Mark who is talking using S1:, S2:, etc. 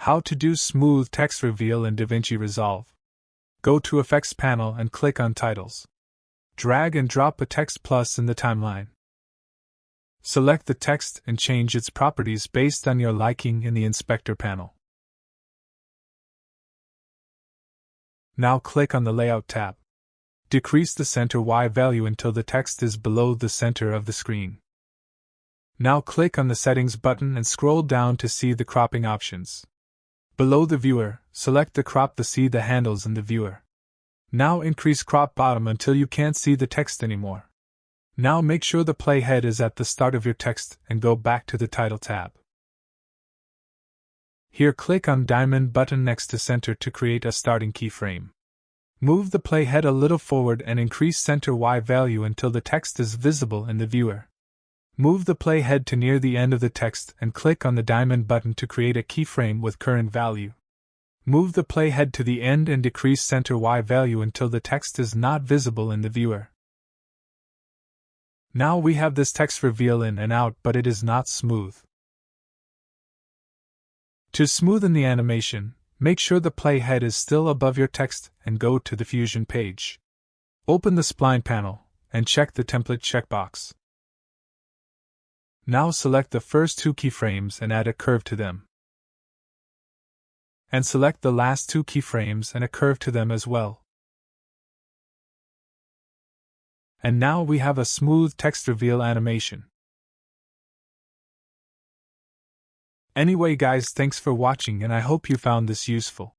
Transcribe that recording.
S1: How to do smooth text reveal in Davinci Resolve. Go to Effects panel and click on Titles. Drag and drop a text plus in the timeline. Select the text and change its properties based on your liking in the Inspector panel. Now click on the Layout tab. Decrease the center Y value until the text is below the center of the screen. Now click on the Settings button and scroll down to see the cropping options. Below the viewer, select the crop to see the handles in the viewer. Now increase crop bottom until you can't see the text anymore. Now make sure the playhead is at the start of your text and go back to the Title tab. Here click on diamond button next to center to create a starting keyframe. Move the playhead a little forward and increase center Y value until the text is visible in the viewer. Move the playhead to near the end of the text and click on the diamond button to create a keyframe with current value. Move the playhead to the end and decrease center Y value until the text is not visible in the viewer. Now we have this text reveal in and out, but it is not smooth. To smoothen the animation, make sure the playhead is still above your text and go to the Fusion page. Open the Spline panel and check the Template checkbox. Now select the first two keyframes and add a curve to them. And select the last two keyframes and a curve to them as well. And now we have a smooth text reveal animation. Anyway guys, thanks for watching and I hope you found this useful.